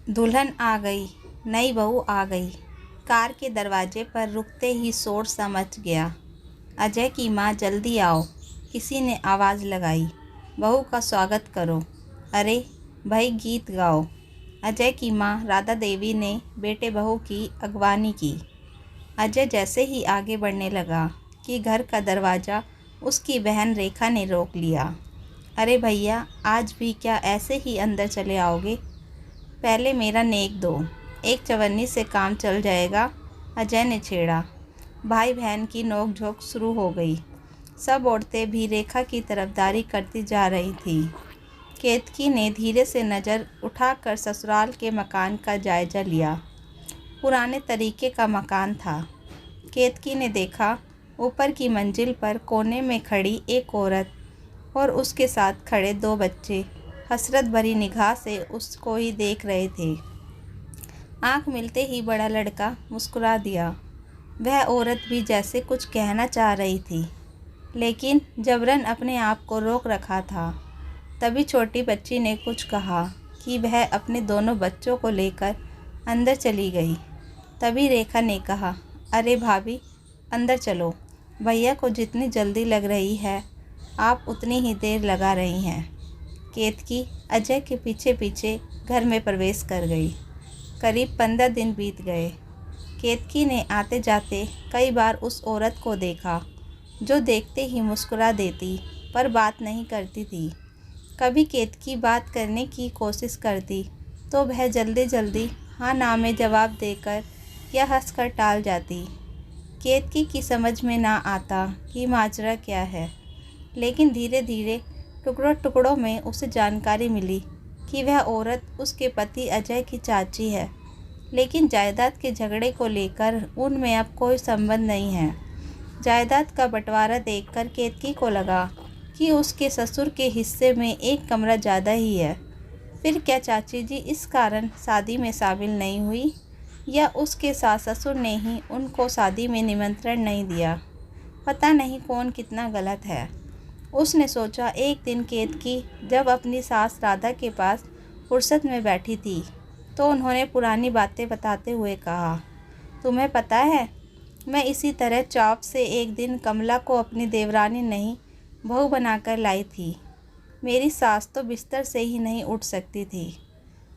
दुल्हन आ गई, नई बहू आ गई। कार के दरवाजे पर रुकते ही शोर सा मच गया। अजय की माँ, जल्दी आओ, किसी ने आवाज़ लगाई। बहू का स्वागत करो। अरे भाई, गीत गाओ। अजय की माँ राधा देवी ने बेटे बहू की अगवानी की। अजय जैसे ही आगे बढ़ने लगा कि घर का दरवाज़ा उसकी बहन रेखा ने रोक लिया। अरे भैया, आज भी क्या ऐसे ही अंदर चले आओगे? पहले मेरा नेक दो, एक चवन्नी से काम चल जाएगा, अजय ने छेड़ा। भाई बहन की नोक-झोंक शुरू हो गई। सब औरतें भी रेखा की तरफदारी करती जा रही थी। केतकी ने धीरे से नज़र उठाकर ससुराल के मकान का जायज़ा लिया। पुराने तरीके का मकान था। केतकी ने देखा, ऊपर की मंजिल पर कोने में खड़ी एक औरत और उसके साथ खड़े दो बच्चे हसरत भरी निगाह से उसको ही देख रहे थे। आंख मिलते ही बड़ा लड़का मुस्कुरा दिया। वह औरत भी जैसे कुछ कहना चाह रही थी, लेकिन जबरन अपने आप को रोक रखा था। तभी छोटी बच्ची ने कुछ कहा कि वह अपने दोनों बच्चों को लेकर अंदर चली गई। तभी रेखा ने कहा, अरे भाभी, अंदर चलो। भैया को जितनी जल्दी लग रही है, आप उतनी ही देर लगा रही हैं। केतकी अजय के पीछे पीछे घर में प्रवेश कर गई। करीब 15 दिन बीत गए। केतकी ने आते जाते कई बार उस औरत को देखा, जो देखते ही मुस्कुरा देती पर बात नहीं करती थी। कभी केतकी बात करने की कोशिश करती तो वह जल्दी जल्दी हाँ ना में जवाब देकर या हंसकर टाल जाती। केतकी की समझ में ना आता कि माजरा क्या है, लेकिन धीरे धीरे टुकड़ों टुकड़ों में उसे जानकारी मिली कि वह औरत उसके पति अजय की चाची है, लेकिन जायदाद के झगड़े को लेकर उनमें अब कोई संबंध नहीं है। जायदाद का बंटवारा देखकर केतकी को लगा कि उसके ससुर के हिस्से में एक कमरा ज़्यादा ही है। फिर क्या चाची जी इस कारण शादी में शामिल नहीं हुई, या उसके सास ससुर ने ही उनको शादी में निमंत्रण नहीं दिया? पता नहीं कौन कितना गलत है। उसने सोचा। एक दिन केतकी जब अपनी सास राधा के पास फुर्सत में बैठी थी, तो उन्होंने पुरानी बातें बताते हुए कहा, तुम्हें पता है, मैं इसी तरह चौप से एक दिन कमला को अपनी देवरानी नहीं, बहू बनाकर लाई थी। मेरी सास तो बिस्तर से ही नहीं उठ सकती थी।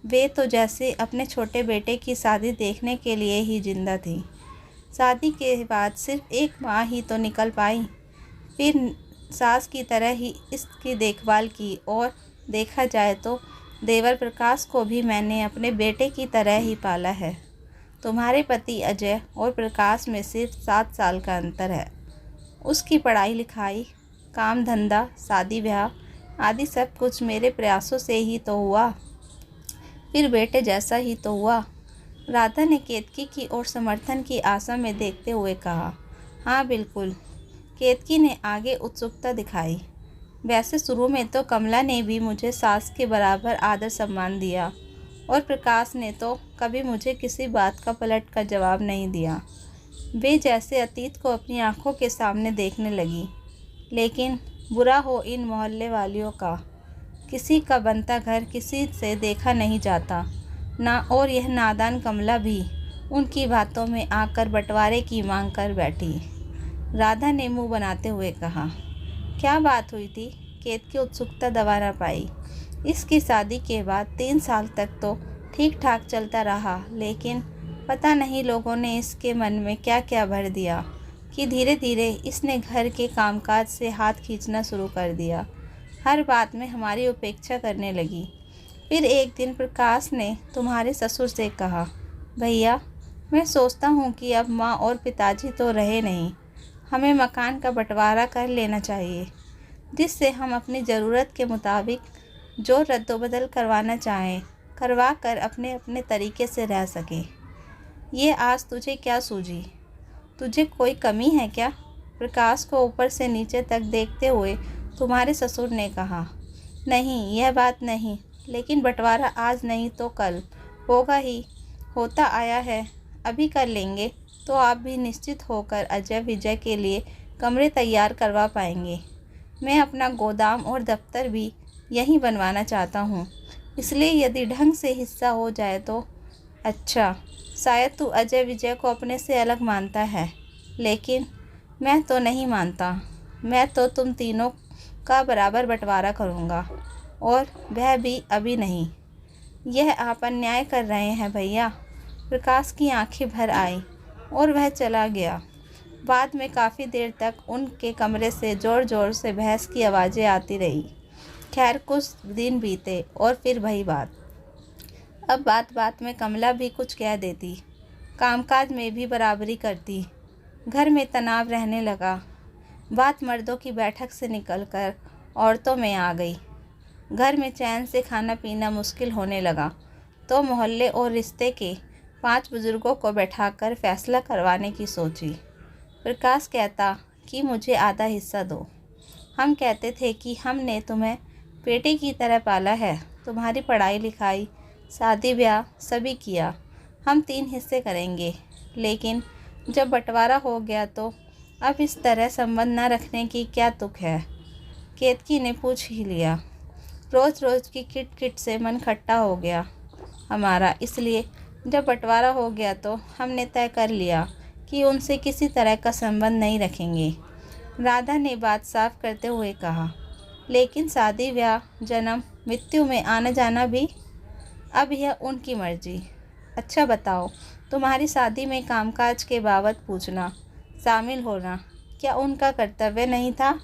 वे तो जैसे अपने छोटे बेटे की शादी देखने के लिए ही जिंदा थी। शादी के बाद सिर्फ एक माह ही तो निकल पाई, फिर सास की तरह ही इसकी देखभाल की, और देखा जाए तो देवर प्रकाश को भी मैंने अपने बेटे की तरह ही पाला है। तुम्हारे पति अजय और प्रकाश में सिर्फ 7 साल का अंतर है। उसकी पढ़ाई लिखाई, काम धंधा, शादी ब्याह आदि सब कुछ मेरे प्रयासों से ही तो हुआ, फिर बेटे जैसा ही तो हुआ। राधा ने केतकी की ओर समर्थन की आशा में देखते हुए कहा, हाँ बिल्कुल। केतकी ने आगे उत्सुकता दिखाई। वैसे शुरू में तो कमला ने भी मुझे सास के बराबर आदर सम्मान दिया, और प्रकाश ने तो कभी मुझे किसी बात का पलट कर जवाब नहीं दिया। वे जैसे अतीत को अपनी आंखों के सामने देखने लगी। लेकिन बुरा हो इन मोहल्ले वालियों का, किसी का बनता घर किसी से देखा नहीं जाता ना, और यह नादान कमला भी उनकी बातों में आकर बंटवारे की मांग कर बैठी। राधा ने मुंह बनाते हुए कहा, क्या बात हुई थी? केतकी उत्सुकता दबा न पाई। इसकी शादी के बाद 3 साल तक तो ठीक ठाक चलता रहा, लेकिन पता नहीं लोगों ने इसके मन में क्या क्या भर दिया कि धीरे धीरे इसने घर के कामकाज से हाथ खींचना शुरू कर दिया। हर बात में हमारी उपेक्षा करने लगी। फिर एक दिन प्रकाश ने तुम्हारे ससुर से कहा, भैया, मैं सोचता हूँ कि अब माँ और पिताजी तो रहे नहीं, हमें मकान का बंटवारा कर लेना चाहिए, जिससे हम अपनी ज़रूरत के मुताबिक जो रद्दोबदल करवाना चाहें करवा कर अपने अपने तरीके से रह सकें। ये आज तुझे क्या सूझी? तुझे कोई कमी है क्या? प्रकाश को ऊपर से नीचे तक देखते हुए तुम्हारे ससुर ने कहा, नहीं, यह बात नहीं, लेकिन बंटवारा आज नहीं तो कल होगा ही, होता आया है, अभी कर लेंगे तो आप भी निश्चित होकर अजय विजय के लिए कमरे तैयार करवा पाएंगे। मैं अपना गोदाम और दफ्तर भी यहीं बनवाना चाहता हूँ, इसलिए यदि ढंग से हिस्सा हो जाए तो अच्छा। शायद तू अजय विजय को अपने से अलग मानता है, लेकिन मैं तो नहीं मानता। मैं तो तुम तीनों का बराबर बंटवारा करूँगा, और वह भी अभी नहीं। यह आप अन्याय कर रहे हैं भैया। प्रकाश की आंखें भर आईं और वह चला गया। बाद में काफ़ी देर तक उनके कमरे से ज़ोर ज़ोर से बहस की आवाज़ें आती रही। खैर कुछ दिन बीते और फिर वही बात। अब बात बात में कमला भी कुछ कह देती, कामकाज में भी बराबरी करती। घर में तनाव रहने लगा। बात मर्दों की बैठक से निकलकर औरतों में आ गई। घर में चैन से खाना पीना मुश्किल होने लगा, तो मोहल्ले और रिश्ते के 5 बुजुर्गों को बैठाकर फैसला करवाने की सोची। प्रकाश कहता कि मुझे आधा हिस्सा दो। हम कहते थे कि हमने तुम्हें बेटे की तरह पाला है, तुम्हारी पढ़ाई लिखाई, शादी ब्याह सभी किया। हम 3 हिस्से करेंगे। लेकिन जब बंटवारा हो गया तो अब इस तरह संबंध न रखने की क्या तुक है? केतकी ने पूछ ही लिया। रोज़ रोज़ की किट किट से मन खट्टा हो गया हमारा, इसलिए जब बंटवारा हो गया तो हमने तय कर लिया कि उनसे किसी तरह का संबंध नहीं रखेंगे। राधा ने बात साफ करते हुए कहा। लेकिन शादी ब्याह जन्म मृत्यु में आना जाना भी? अब यह उनकी मर्जी। अच्छा बताओ, तुम्हारी शादी में कामकाज के बाबत पूछना, शामिल होना क्या उनका कर्तव्य नहीं था?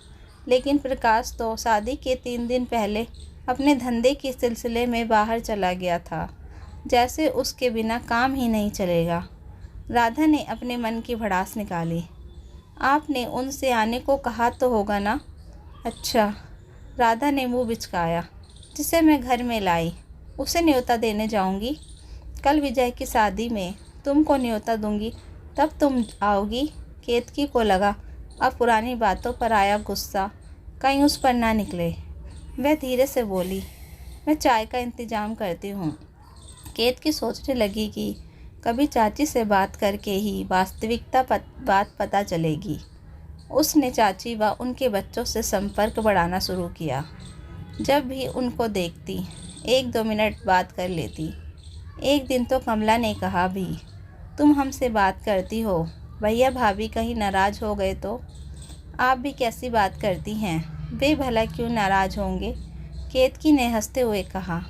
लेकिन प्रकाश तो शादी के 3 दिन पहले अपने धंधे के सिलसिले में बाहर चला गया था, जैसे उसके बिना काम ही नहीं चलेगा। राधा ने अपने मन की भड़ास निकाली। आपने उनसे आने को कहा तो होगा ना? अच्छा। राधा ने मुंह बिचकाया। जिसे मैं घर में लाई उसे न्योता देने जाऊंगी। कल विजय की शादी में तुमको न्योता दूंगी, तब तुम आओगी। केतकी को लगा अब पुरानी बातों पर आया गुस्सा कहीं उस पर ना निकले। वह धीरे से बोली, मैं चाय का इंतज़ाम करती हूँ। केतकी सोचने लगी कि कभी चाची से बात करके ही वास्तविकता बात पता चलेगी। उसने चाची व उनके बच्चों से संपर्क बढ़ाना शुरू किया। जब भी उनको देखती 1-2 मिनट बात कर लेती। एक दिन तो कमला ने कहा भी, तुम हमसे बात करती हो, भैया भाभी कहीं नाराज़ हो गए तो? आप भी कैसी बात करती हैं, वे भला क्यों नाराज़ होंगे? केतकी ने हंसते हुए कहा।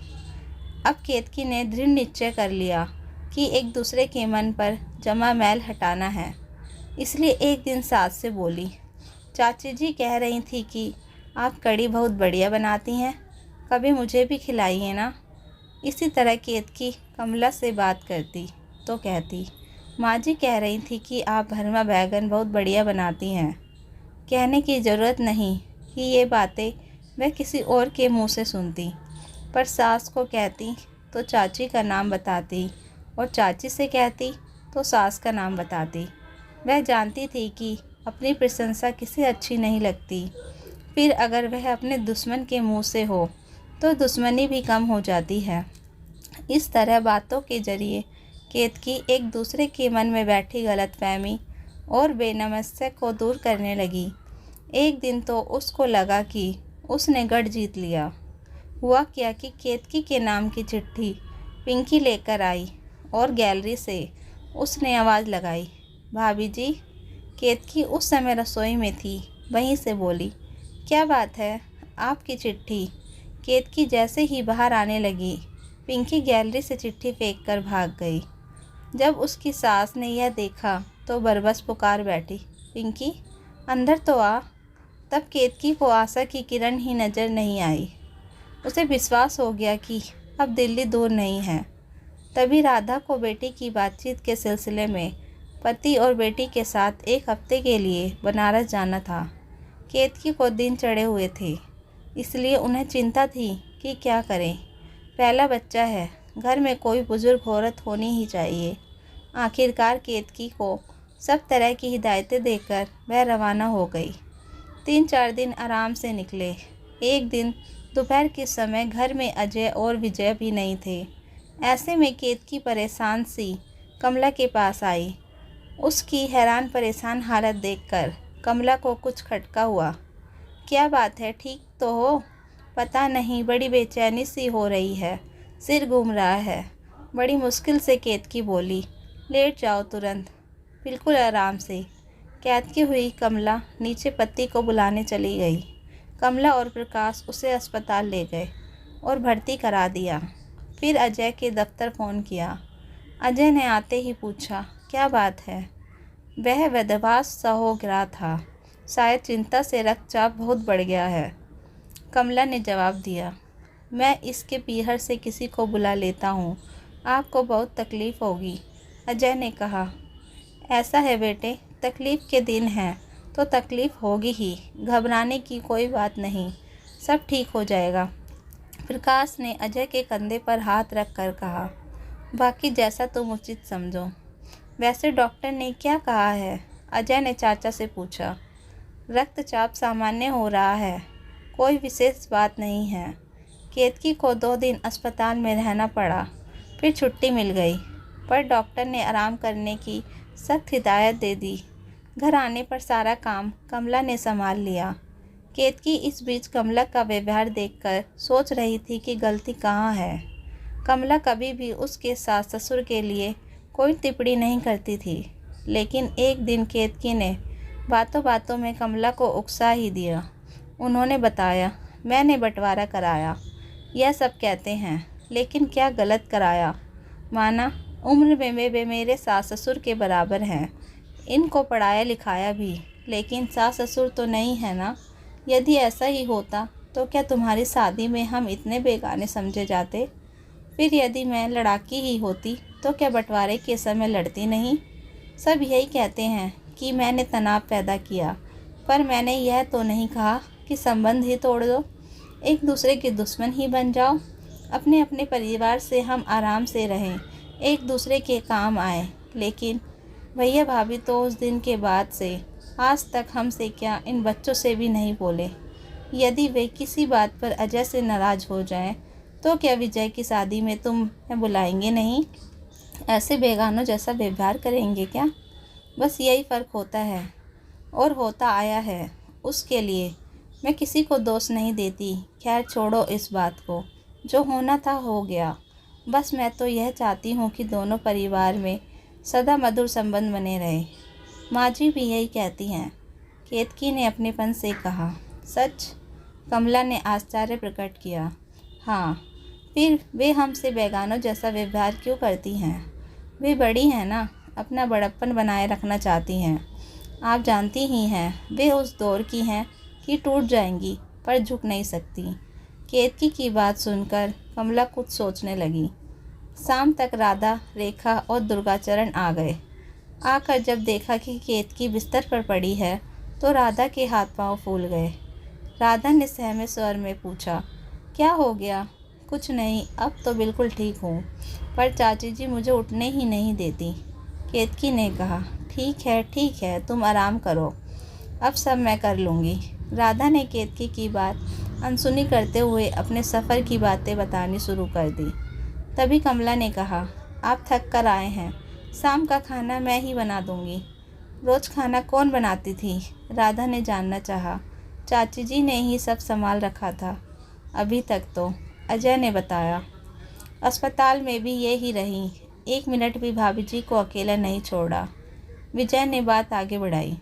अब केतकी ने दृढ़ निश्चय कर लिया कि एक दूसरे के मन पर जमा मैल हटाना है। इसलिए एक दिन सास से बोली, चाची जी कह रही थी कि आप कढ़ी बहुत बढ़िया बनाती हैं, कभी मुझे भी खिलाइए ना। इसी तरह केतकी कमला से बात करती तो कहती, माँ जी कह रही थी कि आप भरमा बैगन बहुत बढ़िया बनाती हैं। कहने की ज़रूरत नहीं कि ये बातें वह किसी और के मुंह से सुनती, पर सास को कहती तो चाची का नाम बताती, और चाची से कहती तो सास का नाम बताती। वह जानती थी कि अपनी प्रशंसा किसे अच्छी नहीं लगती, फिर अगर वह अपने दुश्मन के मुंह से हो तो दुश्मनी भी कम हो जाती है। इस तरह बातों के जरिए केतकी एक दूसरे के मन में बैठी गलतफहमी और बेनमस्या को दूर करने लगी। एक दिन तो उसको लगा कि उसने गढ़ जीत लिया। हुआ क्या कि केतकी के नाम की चिट्ठी पिंकी लेकर आई और गैलरी से उसने आवाज़ लगाई, भाभी जी। केतकी उस समय रसोई में थी, वहीं से बोली, क्या बात है, आपकी चिट्ठी। केतकी जैसे ही बाहर आने लगी, पिंकी गैलरी से चिट्ठी फेंक कर भाग गई। जब उसकी सास ने यह देखा तो बरबस पुकार बैठी, पिंकी अंदर तो आ। तब केतकी को आशा की किरण ही नज़र नहीं आई। उसे विश्वास हो गया कि अब दिल्ली दूर नहीं है। तभी राधा को बेटी की बातचीत के सिलसिले में पति और बेटी के साथ 1 हफ्ते के लिए बनारस जाना था। केतकी को दिन चढ़े हुए थे, इसलिए उन्हें चिंता थी कि क्या करें। पहला बच्चा है, घर में कोई बुजुर्ग औरत होनी ही चाहिए। आखिरकार केतकी को सब तरह की हिदायतें देकर वह रवाना हो गई। 3-4 दिन आराम से निकले। एक दिन दोपहर के समय घर में अजय और विजय भी नहीं थे। ऐसे में केतकी परेशान सी कमला के पास आई। उसकी हैरान परेशान हालत देखकर कमला को कुछ खटका हुआ। क्या बात है, ठीक तो हो? पता नहीं, बड़ी बेचैनी सी हो रही है। सिर घूम रहा है। बड़ी मुश्किल से केतकी बोली, लेट जाओ तुरंत, बिल्कुल आराम से। केतकी हुई कमला नीचे पति को बुलाने चली गई। कमला और प्रकाश उसे अस्पताल ले गए और भर्ती करा दिया। फिर अजय के दफ्तर फ़ोन किया। अजय ने आते ही पूछा, क्या बात है? वह विधवास सा हो गिरा था, शायद चिंता से रक्तचाप बहुत बढ़ गया है। कमला ने जवाब दिया, मैं इसके पीहर से किसी को बुला लेता हूँ, आपको बहुत तकलीफ़ होगी। अजय ने कहा, ऐसा है बेटे, तकलीफ़ के दिन हैं तो तकलीफ़ होगी ही, घबराने की कोई बात नहीं, सब ठीक हो जाएगा। प्रकाश ने अजय के कंधे पर हाथ रख कर कहा, बाकी जैसा तुम उचित समझो। वैसे डॉक्टर ने क्या कहा है? अजय ने चाचा से पूछा। रक्तचाप सामान्य हो रहा है, कोई विशेष बात नहीं है। केतकी को 2 दिन अस्पताल में रहना पड़ा, फिर छुट्टी मिल गई, पर डॉक्टर ने आराम करने की सख्त हिदायत दे दी। घर आने पर सारा काम कमला ने संभाल लिया। केतकी इस बीच कमला का व्यवहार देखकर सोच रही थी कि गलती कहाँ है। कमला कभी भी उसके सास ससुर के लिए कोई टिप्पणी नहीं करती थी, लेकिन एक दिन केतकी ने बातों बातों में कमला को उकसा ही दिया। उन्होंने बताया, मैंने बंटवारा कराया, यह सब कहते हैं, लेकिन क्या गलत कराया? माना उम्र में वे मेरे सास ससुर के बराबर हैं, इनको पढ़ाया लिखाया भी, लेकिन सास ससुर तो नहीं है ना। यदि ऐसा ही होता तो क्या तुम्हारी शादी में हम इतने बेगाने समझे जाते? फिर यदि मैं लड़ाकी ही होती तो क्या बंटवारे के समय लड़ती नहीं? सब यही कहते हैं कि मैंने तनाव पैदा किया, पर मैंने यह तो नहीं कहा कि संबंध ही तोड़ दो, एक दूसरे के दुश्मन ही बन जाओ। अपने अपने परिवार से हम आराम से रहें, एक दूसरे के काम आए। लेकिन भैया भाभी तो उस दिन के बाद से आज तक हमसे क्या, इन बच्चों से भी नहीं बोले। यदि वे किसी बात पर अजय से नाराज़ हो जाएं, तो क्या विजय की शादी में तुम्हें बुलाएंगे नहीं? ऐसे बेगानों जैसा व्यवहार करेंगे क्या? बस यही फ़र्क होता है और होता आया है। उसके लिए मैं किसी को दोष नहीं देती। खैर छोड़ो इस बात को, जो होना था हो गया। बस मैं तो यह चाहती हूँ कि दोनों परिवार में सदा मधुर संबंध बने रहे। माँ जी भी यही कहती हैं, केतकी ने अपनेपन से कहा। सच? कमला ने आश्चर्य प्रकट किया। हाँ, फिर वे हमसे बेगानों जैसा व्यवहार क्यों करती हैं? वे बड़ी हैं ना, अपना बड़प्पन बनाए रखना चाहती हैं। आप जानती ही हैं, वे उस दौर की हैं कि टूट जाएंगी पर झुक नहीं सकती। केतकी की बात सुनकर कमला कुछ सोचने लगी। शाम तक राधा, रेखा और दुर्गाचरण आ गए। आकर जब देखा कि केतकी बिस्तर पर पड़ी है तो राधा के हाथ पांव फूल गए। राधा ने सहमे स्वर में पूछा, क्या हो गया? कुछ नहीं, अब तो बिल्कुल ठीक हूँ, पर चाची जी मुझे उठने ही नहीं देती। केतकी ने कहा, ठीक है, तुम आराम करो, अब सब मैं कर लूँगी। राधा ने केतकी की बात अनसुनी करते हुए अपने सफ़र की बातें बतानी शुरू कर दी। तभी कमला ने कहा, आप थक कर आए हैं, शाम का खाना मैं ही बना दूँगी। रोज़ खाना कौन बनाती थी? राधा ने जानना चाहा। चाची जी ने ही सब संभाल रखा था अभी तक तो, अजय ने बताया। अस्पताल में भी ये ही रही, 1 मिनट भी भाभी जी को अकेला नहीं छोड़ा। विजय ने बात आगे बढ़ाई।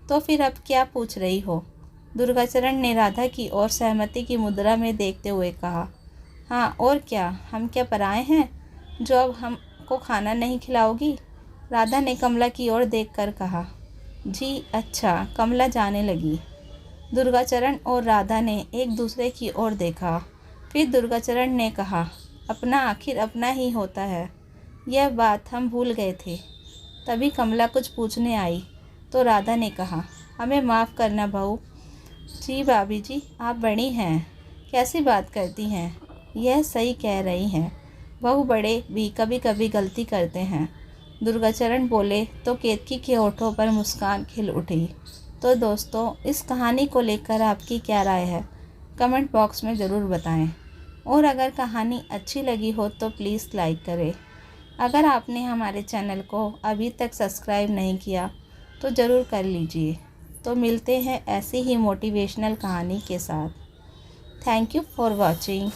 तो फिर अब क्या पूछ रही हो? दुर्गाचरण ने राधा की ओर सहमति की मुद्रा में देखते हुए कहा। हाँ और क्या, हम क्या पराए हैं जो अब हमको खाना नहीं खिलाओगी? राधा ने कमला की ओर देखकर कहा। जी अच्छा, कमला जाने लगी। दुर्गाचरण और राधा ने एक दूसरे की ओर देखा। फिर दुर्गाचरण ने कहा, अपना आखिर अपना ही होता है, यह बात हम भूल गए थे। तभी कमला कुछ पूछने आई तो राधा ने कहा, हमें माफ़ करना बहू। जी भाभी जी, आप बड़ी हैं, कैसी बात करती हैं? यह सही कह रही हैं, बहू बड़े भी कभी कभी गलती करते हैं। दुर्गाचरण बोले तो केतकी के होठों पर मुस्कान खिल उठी। तो दोस्तों, इस कहानी को लेकर आपकी क्या राय है? कमेंट बॉक्स में ज़रूर बताएं। और अगर कहानी अच्छी लगी हो तो प्लीज़ लाइक करें। अगर आपने हमारे चैनल को अभी तक सब्सक्राइब नहीं किया तो ज़रूर कर लीजिए। तो मिलते हैं ऐसी ही मोटिवेशनल कहानी के साथ। Thank you for watching.